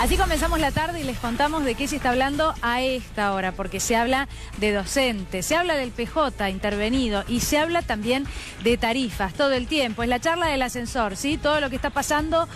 Así comenzamos la tarde y les contamos de qué se está hablando a esta hora, porque se habla de docentes, se habla del PJ intervenido y se habla también de tarifas todo el tiempo. Es la charla del ascensor, ¿sí? Todo lo que está pasando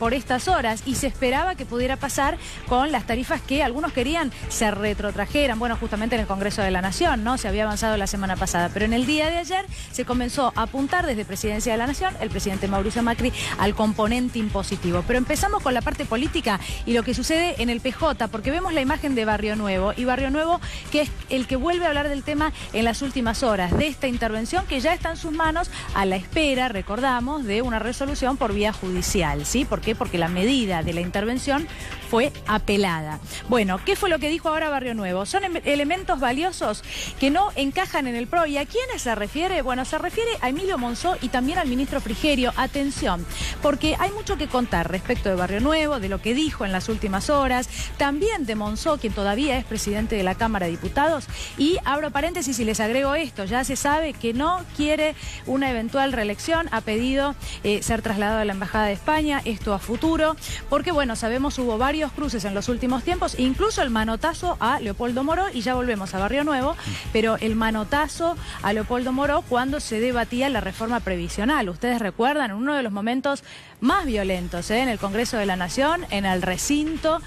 por estas horas, y se esperaba que pudiera pasar con las tarifas que algunos querían se retrotrajeran. Bueno, justamente en el Congreso de la Nación, ¿no? Se había avanzado la semana pasada, pero en el día de ayer se comenzó a apuntar desde Presidencia de la Nación, el presidente Mauricio Macri, al componente impositivo. Pero empezamos con la parte política y lo que sucede en el PJ, porque vemos la imagen de Barrio Nuevo, y Barrio Nuevo, que es el que vuelve a hablar del tema en las últimas horas, de esta intervención que ya está en sus manos a la espera, recordamos, de una resolución por vía judicial, ¿sí? ¿Por qué? Porque la medida de la intervención fue apelada. Bueno, ¿qué fue lo que dijo ahora Barrio Nuevo? Son elementos valiosos que no encajan en el PRO. ¿Y a quiénes se refiere? Bueno, se refiere a Emilio Monzó y también al ministro Frigerio. Atención, porque hay mucho que contar respecto de Barrio Nuevo, de lo que dijo en las últimas horas, también de Monzó, quien todavía es presidente de la Cámara de Diputados. Y abro paréntesis y les agrego esto: ya se sabe que no quiere una eventual reelección, ha pedido ser trasladado a la Embajada de España, esto a futuro, porque bueno, sabemos hubo varios cruces en los últimos tiempos, incluso el manotazo a Leopoldo Moró, y ya volvemos a Barrio Nuevo, pero el manotazo a Leopoldo Moró cuando se debatía la reforma previsional. Ustedes recuerdan, uno de los momentos más violentos en el Congreso de la Nación, en el recinto,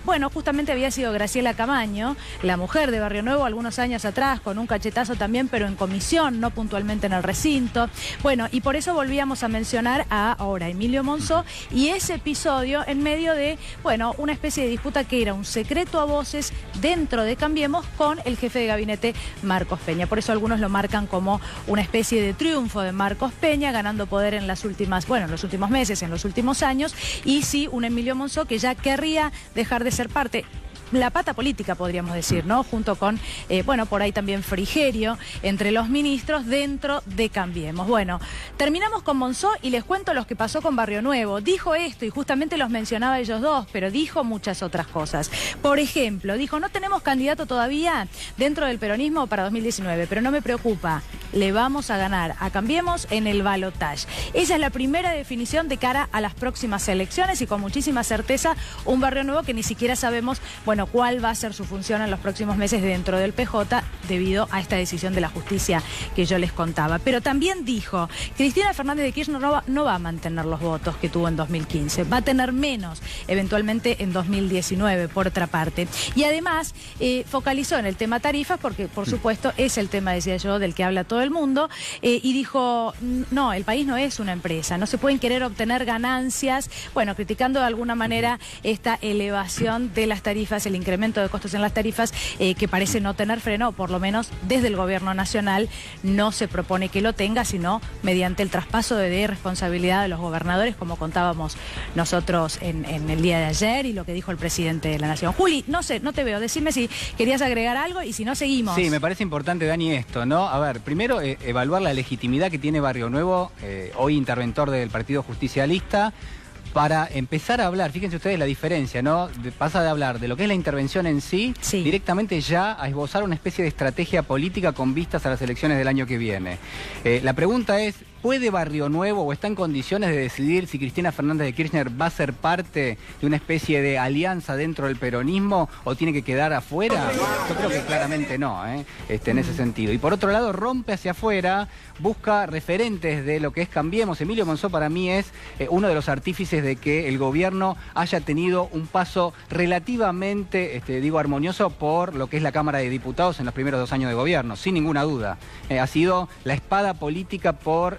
bueno, justamente había sido Graciela Camaño, la mujer de Barrio Nuevo, algunos años atrás, con un cachetazo también, pero en comisión, no puntualmente en el recinto. Bueno, y por eso volvíamos a mencionar a ahora Emilio Monzó y ese episodio en medio de, bueno, una especie de disputa que era un secreto a voces dentro de Cambiemos con el jefe de gabinete Marcos Peña. Por eso algunos lo marcan como una especie de triunfo de Marcos Peña, ganando poder en las últimas, bueno, en los últimos meses, en los últimos años, y sí, un Emilio Monzó que ya querría dejar de ser parte, la pata política, podríamos decir, ¿no? Junto con, bueno, por ahí también Frigerio, entre los ministros dentro de Cambiemos. Bueno, terminamos con Monzó y les cuento lo que pasó con Barrio Nuevo. Dijo esto y justamente los mencionaba ellos dos, pero dijo muchas otras cosas. Por ejemplo, dijo: no tenemos candidato todavía dentro del peronismo para 2019, pero no me preocupa, le vamos a ganar a Cambiemos en el balotaje. Esa es la primera definición de cara a las próximas elecciones, y con muchísima certeza un Barrio Nuevo que ni siquiera sabemos, bueno, cuál va a ser su función en los próximos meses dentro del PJ debido a esta decisión de la justicia que yo les contaba. Pero también dijo: Cristina Fernández de Kirchner no va a mantener los votos que tuvo en 2015, va a tener menos eventualmente en 2019, por otra parte. Y además focalizó en el tema tarifas, porque por supuesto es el tema, decía yo, del que habla todo el mundo, y dijo: no, el país no es una empresa, no se pueden querer obtener ganancias, bueno, criticando de alguna manera esta elevación de las tarifas, el incremento de costos en las tarifas, que parece no tener freno, o por lo menos desde el gobierno nacional no se propone que lo tenga, sino mediante el traspaso de responsabilidad de los gobernadores, como contábamos nosotros en el día de ayer, y lo que dijo el presidente de la Nación. Juli, no sé, no te veo, decime si querías agregar algo y si no, seguimos. Sí, me parece importante, Dani, esto, ¿no? A ver, primero evaluar la legitimidad que tiene Barrio Nuevo, hoy interventor del Partido Justicialista, para empezar a hablar. Fíjense ustedes la diferencia, ¿no? Pasa de hablar de lo que es la intervención en sí, directamente ya a esbozar una especie de estrategia política con vistas a las elecciones del año que viene. La pregunta es: ¿puede Barrio Nuevo o está en condiciones de decidir si Cristina Fernández de Kirchner va a ser parte de una especie de alianza dentro del peronismo o tiene que quedar afuera? Yo creo que claramente no, en ese sentido. Y por otro lado, rompe hacia afuera, busca referentes de lo que es Cambiemos. Emilio Monzó para mí es uno de los artífices de que el gobierno haya tenido un paso relativamente, armonioso por lo que es la Cámara de Diputados en los primeros 2 años de gobierno, sin ninguna duda. Ha sido la espada política por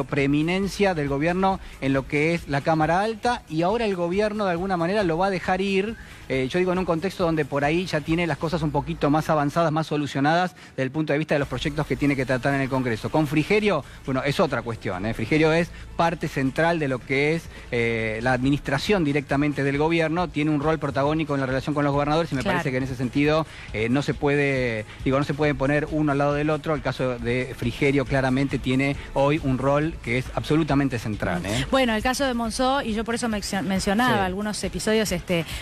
preeminencia del gobierno en lo que es la Cámara Alta, y ahora el gobierno de alguna manera lo va a dejar ir, en un contexto donde por ahí ya tiene las cosas un poquito más avanzadas, más solucionadas desde el punto de vista de los proyectos que tiene que tratar en el Congreso. Con Frigerio, bueno, es otra cuestión, Frigerio es parte central de lo que es la administración directamente del gobierno, tiene un rol protagónico en la relación con los gobernadores, y me parece que en ese sentido no se puede, no se puede poner uno al lado del otro. El caso de Frigerio claramente tiene hoy un rol que es absolutamente central. Bueno, el caso de Monzó, y yo por eso mencionaba algunos episodios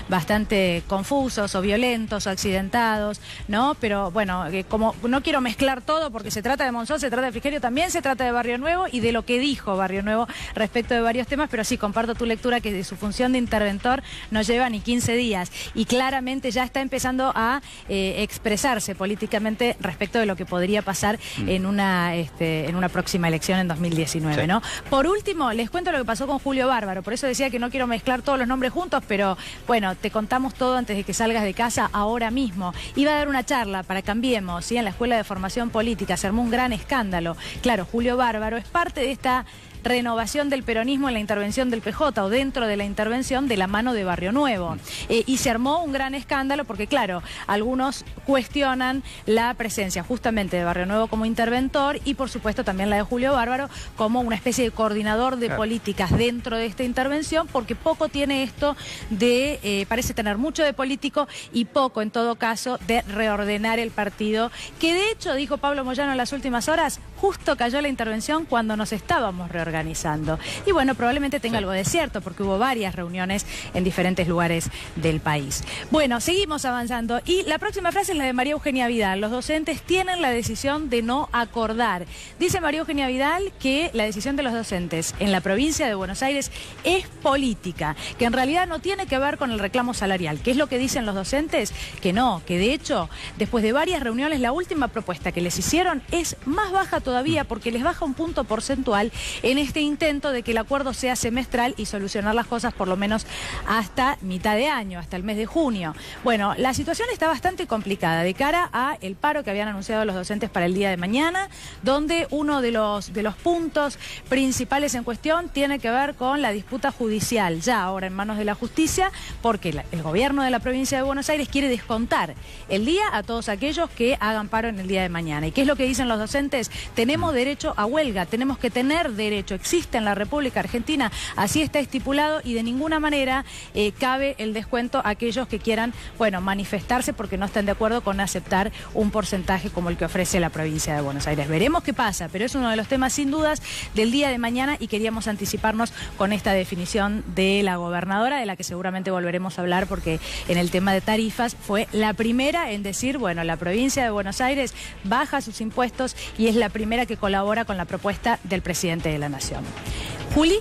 bastante confusos o violentos o accidentados, ¿no? Pero bueno, como no quiero mezclar todo porque se trata de Monzó, se trata de Frigerio, también se trata de Barrio Nuevo y de lo que dijo Barrio Nuevo respecto de varios temas, pero sí, comparto tu lectura que de su función de interventor no lleva ni 15 días y claramente ya está empezando a expresarse políticamente respecto de lo que podría pasar en una próxima elección en 2019, ¿no? Por último, les cuento lo que pasó con Julio Bárbaro, por eso decía que no quiero mezclar todos los nombres juntos, pero bueno, te contamos todo antes de que salgas de casa ahora mismo. Iba a dar una charla para Cambiemos, ¿sí? En la Escuela de Formación Política, se armó un gran escándalo. Claro, Julio Bárbaro es parte de esta renovación del peronismo en la intervención del PJ o dentro de la intervención de la mano de Barrio Nuevo. Y se armó un gran escándalo porque, claro, algunos cuestionan la presencia justamente de Barrio Nuevo como interventor y, por supuesto, también la de Julio Bárbaro como una especie de coordinador de políticas dentro de esta intervención, porque poco tiene esto de, parece tener mucho de político y poco, en todo caso, de reordenar el partido, que de hecho, dijo Pablo Moyano en las últimas horas, justo cayó la intervención cuando nos estábamos reorganizando. Y bueno, probablemente tenga algo de cierto, porque hubo varias reuniones en diferentes lugares del país. Bueno, seguimos avanzando. Y la próxima frase es la de María Eugenia Vidal. Los docentes tienen la decisión de no acordar. Dice María Eugenia Vidal que la decisión de los docentes en la provincia de Buenos Aires es política, que en realidad no tiene que ver con el reclamo salarial. ¿Qué es lo que dicen los docentes? Que no, que de hecho, después de varias reuniones, la última propuesta que les hicieron es más baja todavía porque les baja un punto porcentual en este intento de que el acuerdo sea semestral y solucionar las cosas por lo menos hasta mitad de año, hasta el mes de junio. Bueno, la situación está bastante complicada de cara a el paro que habían anunciado los docentes para el día de mañana, donde uno de los puntos principales en cuestión tiene que ver con la disputa judicial, ya ahora en manos de la justicia, porque el gobierno de la provincia de Buenos Aires quiere descontar el día a todos aquellos que hagan paro en el día de mañana. ¿Y qué es lo que dicen los docentes? Tenemos derecho a huelga, tenemos que tener derecho, existe en la República Argentina, así está estipulado y de ninguna manera cabe el descuento a aquellos que quieran, bueno, manifestarse porque no están de acuerdo con aceptar un porcentaje como el que ofrece la provincia de Buenos Aires. Veremos qué pasa, pero es uno de los temas sin dudas del día de mañana y queríamos anticiparnos con esta definición de la gobernadora, de la que seguramente volveremos a hablar porque en el tema de tarifas fue la primera en decir, bueno, la provincia de Buenos Aires baja sus impuestos y es la primera que colabora con la propuesta del presidente de la Nación. Juli.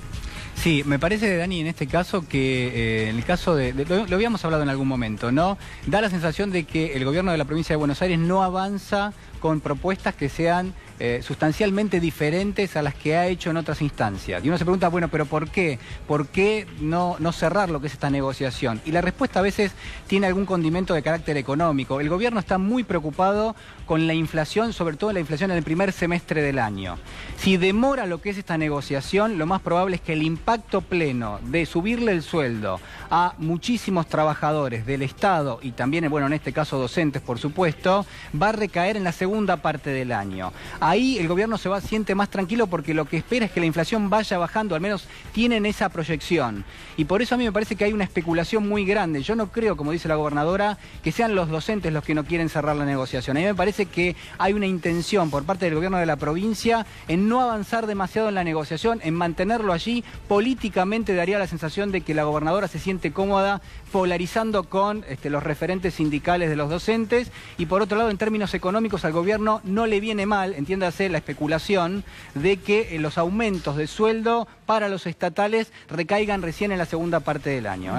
Sí, me parece, Dani, en este caso que en el caso lo habíamos hablado en algún momento, ¿no? Da la sensación de que el gobierno de la provincia de Buenos Aires no avanza con propuestas que sean sustancialmente diferentes a las que ha hecho en otras instancias. Y uno se pregunta, bueno, ¿pero por qué? ¿Por qué no cerrar lo que es esta negociación? Y la respuesta a veces tiene algún condimento de carácter económico. El gobierno está muy preocupado con la inflación, sobre todo la inflación en el primer semestre del año. Si demora lo que es esta negociación, lo más probable es que el impacto pleno de subirle el sueldo a muchísimos trabajadores del Estado y también, bueno, en este caso docentes, por supuesto, va a recaer en la segunda parte del año. Ahí el gobierno siente más tranquilo porque lo que espera es que la inflación vaya bajando, al menos tienen esa proyección. Y por eso a mí me parece que hay una especulación muy grande. Yo no creo, como dice la gobernadora, que sean los docentes los que no quieren cerrar la negociación. A mí me parece que hay una intención por parte del gobierno de la provincia en no avanzar demasiado en la negociación, en mantenerlo allí. Políticamente daría la sensación de que la gobernadora se siente cómoda polarizando con los referentes sindicales de los docentes y por otro lado en términos económicos al gobierno no le viene mal, entiéndase la especulación de que los aumentos de sueldo para los estatales recaigan recién en la segunda parte del año.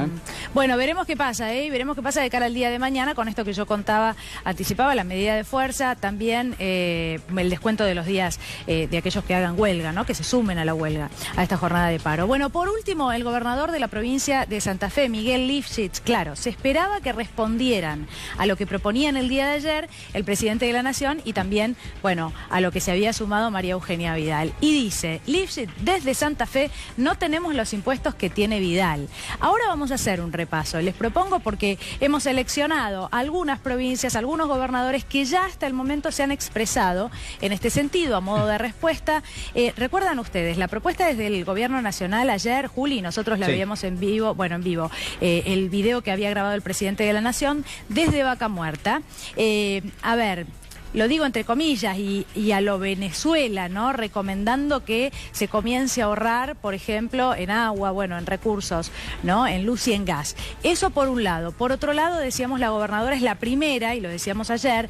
Bueno, veremos qué pasa, veremos qué pasa de cara al día de mañana con esto que yo contaba, anticipaba la medida de fuerza, también el descuento de los días de aquellos que hagan huelga, ¿no? Que se sumen a la huelga, a esta jornada de paro. Bueno, por último, el gobernador de la provincia de Santa Fe, Miguel Lifschitz, claro, se esperaba que respondieran a lo que proponía en el día de ayer el presidente de la Nación y también, bueno, a lo que se había sumado María Eugenia Vidal. Y dice, Lifschitz, desde Santa Fe no tenemos los impuestos que tiene Vidal. Ahora vamos a hacer un repaso. Les propongo porque hemos seleccionado algunas provincias, algunos gobernadores que ya hasta el momento se han expresado en este sentido, a modo de respuesta. ¿Recuerdan ustedes? La propuesta desde el gobierno nacional ayer, Juli, nosotros la veíamos en vivo, el video que había grabado el presidente de la Nación desde Vaca Muerta. A ver, lo digo entre comillas, y a lo Venezuela, ¿no? Recomendando que se comience a ahorrar, por ejemplo, en agua, bueno, en recursos, ¿no? En luz y en gas. Eso por un lado. Por otro lado, decíamos, la gobernadora es la primera, y lo decíamos ayer,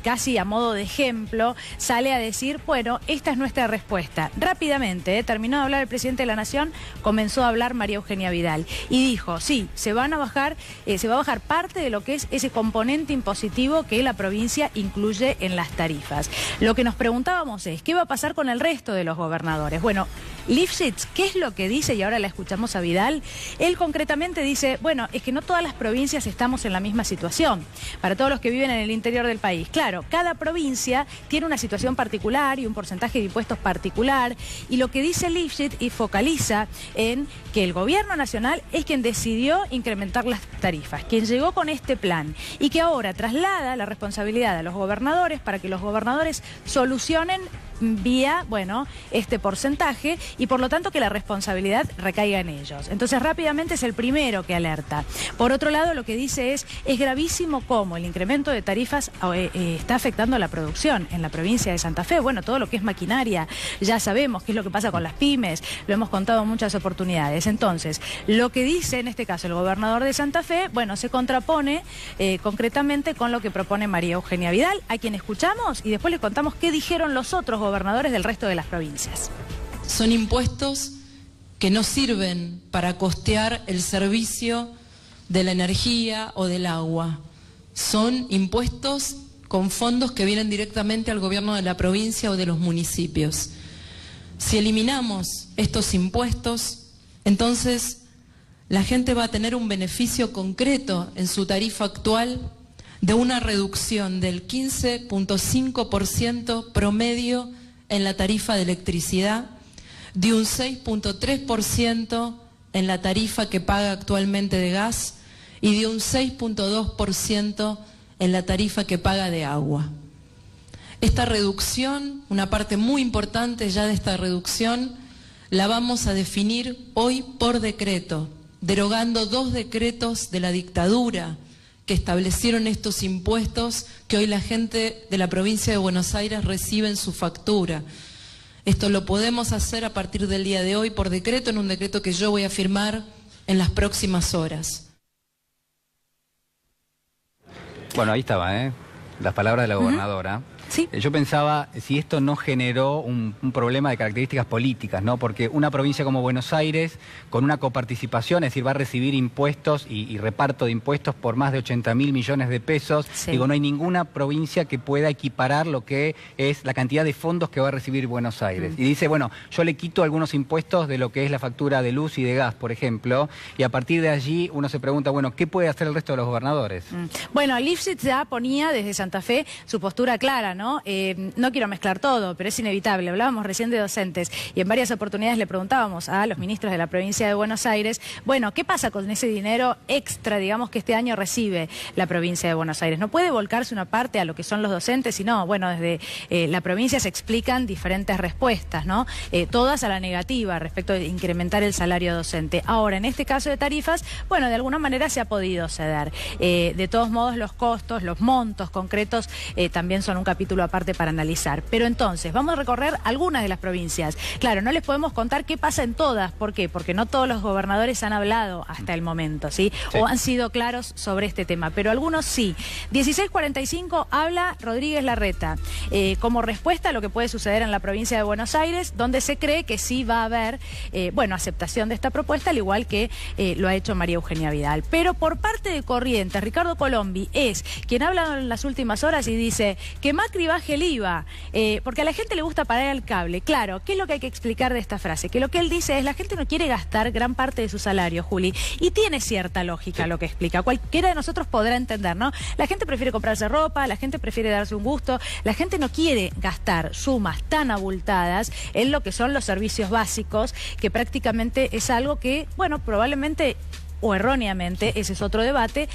casi a modo de ejemplo, sale a decir, bueno, esta es nuestra respuesta. Rápidamente, terminó de hablar el presidente de la Nación, comenzó a hablar María Eugenia Vidal, y dijo, sí, se va a bajar parte de lo que es ese componente impositivo que la provincia incluye en las tarifas. Lo que nos preguntábamos es, ¿qué va a pasar con el resto de los gobernadores? Bueno, Lifshitz, ¿qué es lo que dice? Y ahora la escuchamos a Vidal. Él concretamente dice, bueno, es que no todas las provincias estamos en la misma situación. Para todos los que viven en el interior del país, claro, cada provincia tiene una situación particular y un porcentaje de impuestos particular, y lo que dice Lifshitz y focaliza en que el gobierno nacional es quien decidió incrementar las tarifas, quien llegó con este plan, y que ahora traslada la responsabilidad a los gobernadores para que los gobernadores solucionen vía, bueno, este porcentaje, y por lo tanto que la responsabilidad recaiga en ellos. Entonces rápidamente es el primero que alerta. Por otro lado, lo que dice es gravísimo cómo el incremento de tarifas está afectando a la producción en la provincia de Santa Fe. Bueno, todo lo que es maquinaria, ya sabemos qué es lo que pasa con las pymes, lo hemos contado en muchas oportunidades. Entonces, lo que dice en este caso el gobernador de Santa Fe, bueno, se contrapone concretamente con lo que propone María Eugenia Vidal, a quien escuchamos, y después les contamos qué dijeron los otros gobernadores del resto de las provincias. Son impuestos que no sirven para costear el servicio de la energía o del agua. Son impuestos con fondos que vienen directamente al gobierno de la provincia o de los municipios. Si eliminamos estos impuestos, entonces la gente va a tener un beneficio concreto en su tarifa actual de una reducción del 15.5% promedio en la tarifa de electricidad, de un 6.3% en la tarifa que paga actualmente de gas y de un 6.2% en la tarifa que paga de agua. Esta reducción, una parte muy importante ya de esta reducción, la vamos a definir hoy por decreto, derogando 2 decretos de la dictadura que establecieron estos impuestos que hoy la gente de la provincia de Buenos Aires recibe en su factura. Esto lo podemos hacer a partir del día de hoy por decreto, en un decreto que yo voy a firmar en las próximas horas. Bueno, ahí estaba, las palabras de la gobernadora. Sí. Yo pensaba si esto no generó un problema de características políticas, ¿no? Porque una provincia como Buenos Aires, con una coparticipación, es decir, va a recibir impuestos y reparto de impuestos por más de 80.000 millones de pesos. Sí. Digo, no hay ninguna provincia que pueda equiparar lo que es la cantidad de fondos que va a recibir Buenos Aires. Y dice, bueno, yo le quito algunos impuestos de lo que es la factura de luz y de gas, por ejemplo, y a partir de allí uno se pregunta, bueno, ¿qué puede hacer el resto de los gobernadores? Bueno, Lifshitz ya ponía desde Santa Fe su postura clara, ¿no? No quiero mezclar todo, pero es inevitable. Hablábamos recién de docentes y en varias oportunidades le preguntábamos a los ministros de la provincia de Buenos Aires, bueno, ¿qué pasa con ese dinero extra, digamos, que este año recibe la provincia de Buenos Aires? ¿No puede volcarse una parte a lo que son los docentes? Y no, bueno, desde la provincia se explican diferentes respuestas, ¿no? Todas a la negativa respecto de incrementar el salario docente. Ahora, en este caso de tarifas, bueno, de alguna manera se ha podido ceder. De todos modos, los costos, los montos concretos también son un capítulo aparte para analizar. Pero entonces, vamos a recorrer algunas de las provincias. Claro, no les podemos contar qué pasa en todas. ¿Por qué? Porque no todos los gobernadores han hablado hasta el momento, ¿sí? O han sido claros sobre este tema, pero algunos sí. 16:45 habla Rodríguez Larreta como respuesta a lo que puede suceder en la provincia de Buenos Aires, donde se cree que sí va a haber, bueno, aceptación de esta propuesta, al igual que lo ha hecho María Eugenia Vidal. Pero por parte de Corrientes, Ricardo Colombi es quien habla en las últimas horas y dice que Macri baje el IVA, porque a la gente le gusta parar el cable. Claro, ¿qué es lo que hay que explicar de esta frase? Que lo que él dice es, la gente no quiere gastar gran parte de su salario, Juli, y tiene cierta lógica lo que explica. Cualquiera de nosotros podrá entender, ¿no? La gente prefiere comprarse ropa, la gente prefiere darse un gusto, la gente no quiere gastar sumas tan abultadas en lo que son los servicios básicos, que prácticamente es algo que, bueno, probablemente o erróneamente, ese es otro debate,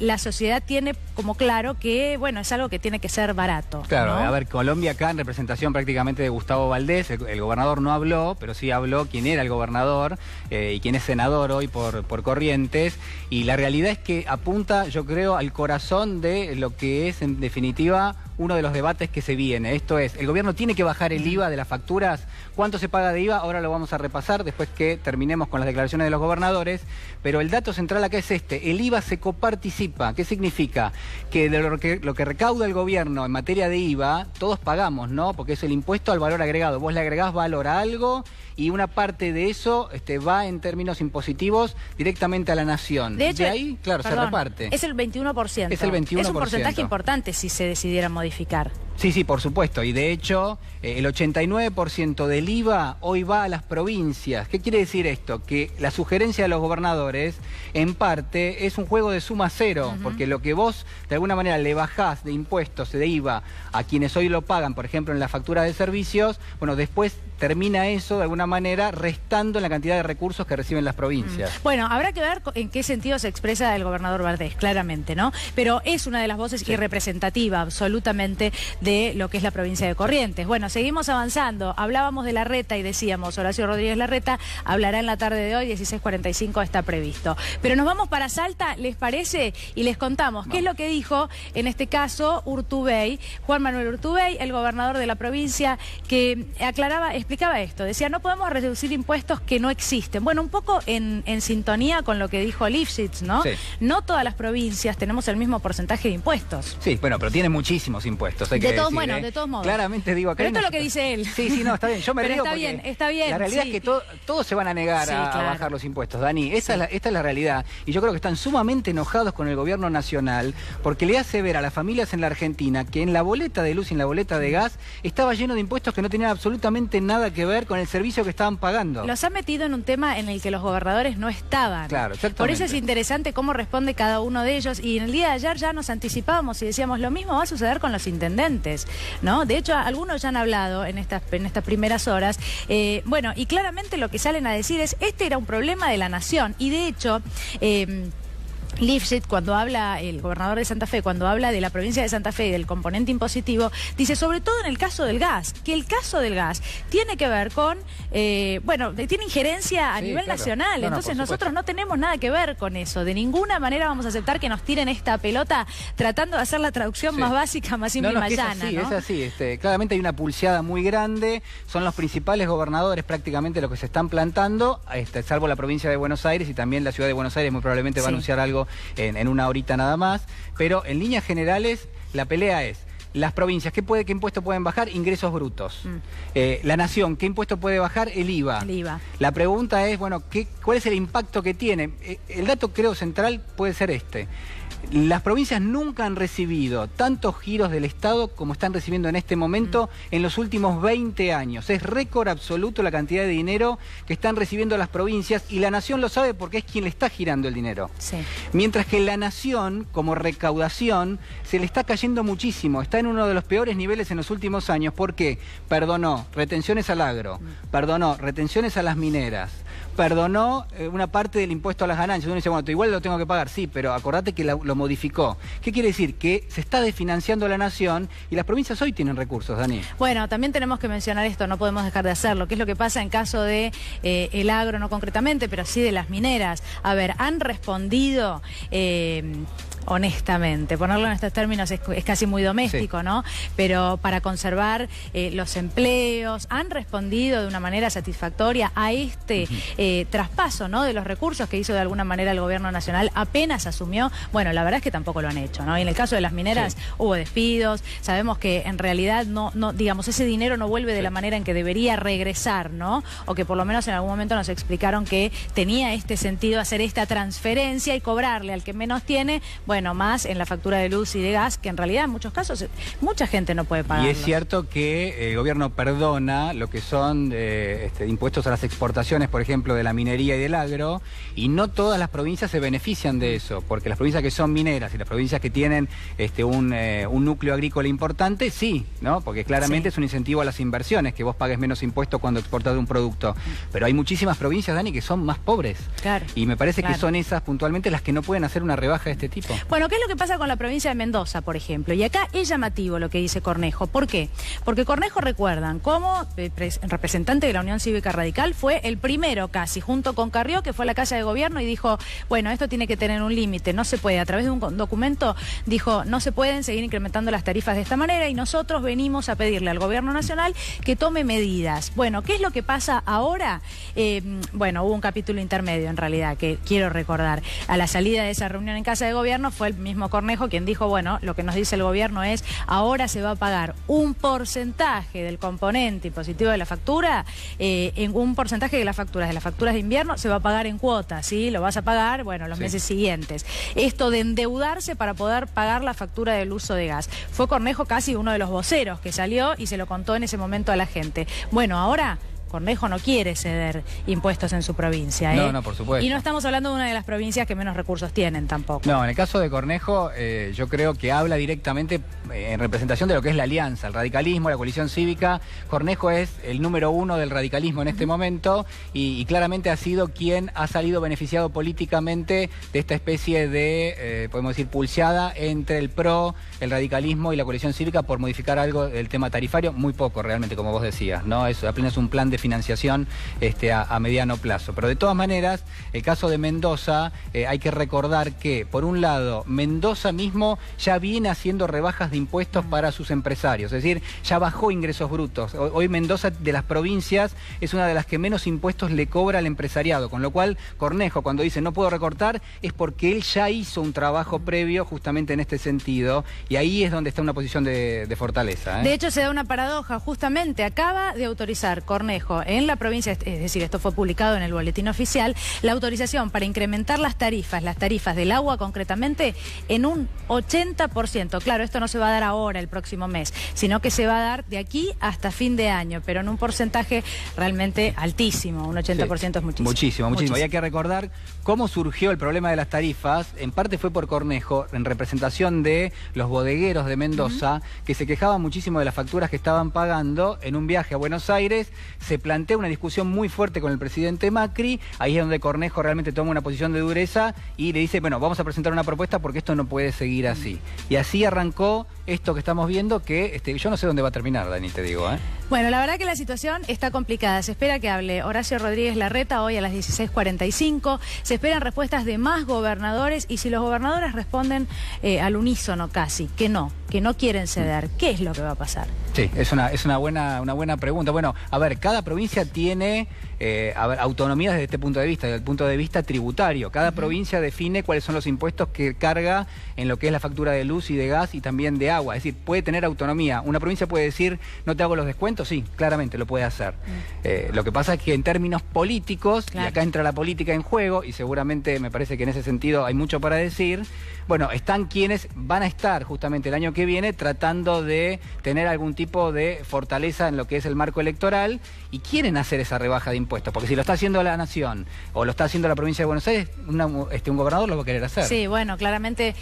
la sociedad tiene como claro que, bueno, es algo que tiene que ser barato. Claro, ¿no? a ver, Colombia acá en representación prácticamente de Gustavo Valdés, el gobernador no habló, pero sí habló quién era el gobernador y quién es senador hoy por Corrientes, y la realidad es que apunta, yo creo, al corazón de lo que es en definitiva uno de los debates que se viene. Esto es, el gobierno tiene que bajar el IVA de las facturas. ¿Cuánto se paga de IVA? Ahora lo vamos a repasar después que terminemos con las declaraciones de los gobernadores, pero el dato central acá es este: el IVA se coparticipa. ¿Qué significa? Que de lo que recauda el gobierno en materia de IVA, todos pagamos, ¿no? Porque es el impuesto al valor agregado. Vos le agregás valor a algo y una parte de eso va en términos impositivos directamente a la nación. De hecho, ahí, claro, se reparte. Es el 21%. Es el 21%. Es un porcentaje importante si se decidiera modificar. Sí, sí, por supuesto. Y de hecho, el 89% del IVA hoy va a las provincias. ¿Qué quiere decir esto? Que la sugerencia de los gobernadores, en parte, es un juego de suma cero, porque lo que vos, de alguna manera, le bajás de impuestos, de IVA, a quienes hoy lo pagan, por ejemplo, en la factura de servicios, bueno, después termina eso, de alguna manera, restando en la cantidad de recursos que reciben las provincias. Bueno, habrá que ver en qué sentido se expresa el gobernador Valdés, claramente, ¿no? Pero es una de las voces y representativa, absolutamente, de lo que es la provincia de Corrientes. Bueno, seguimos avanzando. Hablábamos de Larreta y decíamos, Horacio Rodríguez Larreta hablará en la tarde de hoy, 16:45 está previsto. Pero nos vamos para Salta, ¿les parece? Y les contamos qué es lo que dijo, en este caso, Urtubey, Juan Manuel Urtubey, el gobernador de la provincia, que explicaba esto. Decía, no podemos reducir impuestos que no existen. Bueno, un poco en sintonía con lo que dijo Lifshitz, ¿no? Sí. No todas las provincias tenemos el mismo porcentaje de impuestos. Sí, bueno, pero tiene muchísimos impuestos, hay que decir, Bueno, de todos modos. Claramente digo acá. Pero esto es lo que dice él. Sí, sí, no, está bien. Yo me Pero río está porque bien, está bien. la realidad sí. es que todos se van a negar a claro. bajar los impuestos, Dani. Esta es la realidad. Y yo creo que están sumamente enojados con el gobierno nacional porque le hace ver a las familias en la Argentina que en la boleta de luz y en la boleta de gas estaba lleno de impuestos que no tenían absolutamente nada que ver con el servicio que estaban pagando. Los ha metido en un tema en el que los gobernadores no estaban. Claro, exactamente. Por eso es interesante cómo responde cada uno de ellos. Y en el día de ayer ya nos anticipábamos y decíamos, lo mismo va a suceder con los intendentes, ¿no? De hecho, algunos ya han hablado en estas primeras horas. Bueno, y claramente lo que salen a decir es, este era un problema de la nación. Y de hecho... Lifshitz, cuando habla, el gobernador de Santa Fe, cuando habla de la provincia de Santa Fe y del componente impositivo, dice, sobre todo en el caso del gas, que el caso del gas tiene que ver con, bueno, tiene injerencia a nivel nacional, entonces nosotros no tenemos nada que ver con eso, de ninguna manera vamos a aceptar que nos tiren esta pelota tratando de hacer la traducción más básica, más simple y más llana, ¿no? Es así, claramente hay una pulseada muy grande, son los principales gobernadores prácticamente los que se están plantando, salvo la provincia de Buenos Aires y también la ciudad de Buenos Aires muy probablemente va a anunciar algo en una horita nada más, pero en líneas generales la pelea es las provincias, ¿qué impuesto pueden bajar? Ingresos brutos. La nación, ¿qué impuesto puede bajar? El IVA. El IVA. La pregunta es, bueno, ¿cuál es el impacto que tiene? El dato creo central puede ser este. Las provincias nunca han recibido tantos giros del Estado como están recibiendo en este momento en los últimos 20 años. Es récord absoluto la cantidad de dinero que están recibiendo las provincias y la nación lo sabe porque es quien le está girando el dinero. Sí. Mientras que la nación, como recaudación, se le está cayendo muchísimo. Está en uno de los peores niveles en los últimos años. ¿Por qué? Perdonó retenciones al agro, perdonó retenciones a las mineras, perdonó una parte del impuesto a las ganancias. Uno dice, bueno, igual lo tengo que pagar, sí, pero acordate que lo modificó. ¿Qué quiere decir? Que se está desfinanciando la nación y las provincias hoy tienen recursos, Dani. Bueno, también tenemos que mencionar esto, no podemos dejar de hacerlo, que es lo que pasa en caso de el agro, no concretamente, pero sí de las mineras. A ver, han respondido... honestamente, ponerlo en estos términos es casi muy doméstico, ¿no? Pero para conservar los empleos, han respondido de una manera satisfactoria a este traspaso, ¿no? De los recursos que hizo de alguna manera el gobierno nacional apenas asumió. Bueno, la verdad es que tampoco lo han hecho, ¿no? Y en el caso de las mineras hubo despidos, sabemos que en realidad no digamos, ese dinero no vuelve de la manera en que debería regresar, ¿no? O que por lo menos en algún momento nos explicaron que tenía este sentido hacer esta transferencia y cobrarle al que menos tiene, bueno, más en la factura de luz y de gas, que en realidad en muchos casos mucha gente no puede pagar. Y es cierto que el gobierno perdona lo que son impuestos a las exportaciones, por ejemplo, ejemplo, de la minería y del agro, y no todas las provincias se benefician de eso, porque las provincias que son mineras y las provincias que tienen un núcleo agrícola importante, sí, ¿no? Porque claramente es un incentivo a las inversiones, que vos pagues menos impuestos cuando exportas un producto. Pero hay muchísimas provincias, Dani, que son más pobres. Claro. Y me parece que son esas puntualmente las que no pueden hacer una rebaja de este tipo. Bueno, ¿qué es lo que pasa con la provincia de Mendoza, por ejemplo? Y acá es llamativo lo que dice Cornejo. ¿Por qué? Porque Cornejo, recuerdan, como representante de la Unión Cívica Radical, fue el primero casi, junto con Carrió, que fue a la Casa de Gobierno y dijo, bueno, esto tiene que tener un límite, no se puede. A través de un documento dijo, no se pueden seguir incrementando las tarifas de esta manera y nosotros venimos a pedirle al Gobierno Nacional que tome medidas. Bueno, ¿qué es lo que pasa ahora? Bueno, hubo un capítulo intermedio en realidad que quiero recordar. A la salida de esa reunión en Casa de Gobierno fue el mismo Cornejo quien dijo, bueno, lo que nos dice el gobierno es, ahora se va a pagar un porcentaje del componente impositivo de la factura, en un porcentaje de las facturas de invierno se va a pagar en cuotas, ¿sí? Lo vas a pagar, bueno, los meses siguientes. Esto de endeudarse para poder pagar la factura del uso de gas. Fue Cornejo casi uno de los voceros que salió y se lo contó en ese momento a la gente. Bueno, ahora Cornejo no quiere ceder impuestos en su provincia, No, por supuesto. Y no estamos hablando de una de las provincias que menos recursos tienen tampoco. No, en el caso de Cornejo, yo creo que habla directamente en representación de lo que es la alianza, el radicalismo, la coalición cívica. Cornejo es el número 1 del radicalismo en este momento y claramente ha sido quien ha salido beneficiado políticamente de esta especie de, podemos decir, pulseada entre el PRO, el radicalismo y la coalición cívica por modificar algo del tema tarifario. Muy poco realmente, como vos decías, ¿no? Eso apenas es un plan de financiación a mediano plazo. Pero de todas maneras, el caso de Mendoza, hay que recordar que, por un lado, Mendoza mismo ya viene haciendo rebajas de impuestos para sus empresarios, es decir, ya bajó ingresos brutos. Hoy Mendoza, de las provincias, es una de las que menos impuestos le cobra al empresariado, con lo cual Cornejo, cuando dice no puedo recortar, es porque él ya hizo un trabajo previo justamente en este sentido, y ahí es donde está una posición de fortaleza. De hecho, se da una paradoja, justamente acaba de autorizar Cornejo en la provincia, es decir, esto fue publicado en el boletín oficial, la autorización para incrementar las tarifas del agua concretamente en un 80%. Claro, esto no se va a dar ahora, el próximo mes, sino que se va a dar de aquí hasta fin de año, pero en un porcentaje realmente altísimo, un 80% es muchísimo. Muchísimo. Y hay que recordar cómo surgió el problema de las tarifas. En parte fue por Cornejo, en representación de los bodegueros de Mendoza, que se quejaban muchísimo de las facturas que estaban pagando. En un viaje a Buenos Aires se plantea una discusión muy fuerte con el presidente Macri, ahí es donde Cornejo realmente toma una posición de dureza y le dice, bueno, vamos a presentar una propuesta porque esto no puede seguir así. Y así arrancó esto que estamos viendo, que yo no sé dónde va a terminar, Dani, te digo. Bueno, la verdad que la situación está complicada. Se espera que hable Horacio Rodríguez Larreta hoy a las 16:45. Se esperan respuestas de más gobernadores y si los gobernadores responden al unísono casi, que no quieren ceder, ¿qué es lo que va a pasar? Sí, es una buena pregunta. Bueno, a ver, cada provincia tiene autonomía desde este punto de vista, desde el punto de vista tributario. Cada provincia define cuáles son los impuestos que carga en lo que es la factura de luz y de gas y también de agua. Es decir, puede tener autonomía. Una provincia puede decir, no te hago los descuentos, sí, claramente lo puede hacer. Lo que pasa es que en términos políticos, y acá entra la política en juego, y seguramente me parece que en ese sentido hay mucho para decir, bueno, están quienes van a estar justamente el año que viene tratando de tener algún tipo de fortaleza en lo que es el marco electoral y quieren hacer esa rebaja de impuestos, porque si lo está haciendo la Nación o lo está haciendo la provincia de Buenos Aires, un gobernador lo va a querer hacer. Sí, bueno, claramente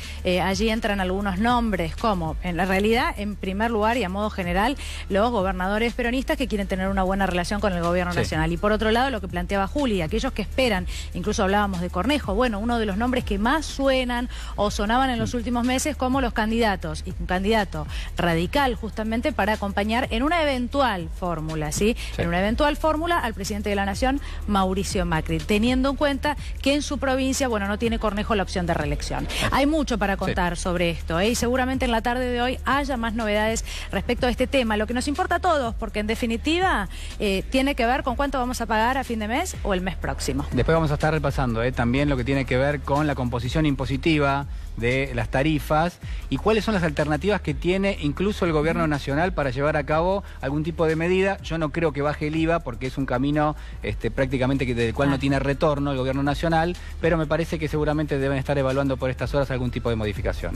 allí entran algunos nombres, como en la realidad, en primer lugar y a modo general, los gobernadores peronistas que quieren tener una buena relación con el gobierno nacional. Y por otro lado, lo que planteaba Juli, aquellos que esperan, incluso hablábamos de Cornejo, bueno, uno de los nombres que más suenan o sonaban en los últimos meses como los candidatos, y un candidato radical justamente para acompañar en una eventual fórmula, ¿sí? En una eventual fórmula al presidente de la Nación, Mauricio Macri, teniendo en cuenta que en su provincia, bueno, no tiene Cornejo la opción de reelección. Hay mucho para contar sobre esto, y seguramente en la tarde de hoy haya más novedades respecto a este tema, lo que nos importa a todos, porque en definitiva tiene que ver con cuánto vamos a pagar a fin de mes o el mes próximo. Después vamos a estar repasando también lo que tiene que ver con la composición impositiva de las tarifas y cuáles son las alternativas que tiene incluso el gobierno nacional para llevar a cabo algún tipo de medida. Yo no creo que baje el IVA porque es un camino prácticamente del cual no tiene retorno el gobierno nacional, pero me parece que seguramente deben estar evaluando por estas horas algún tipo de modificación.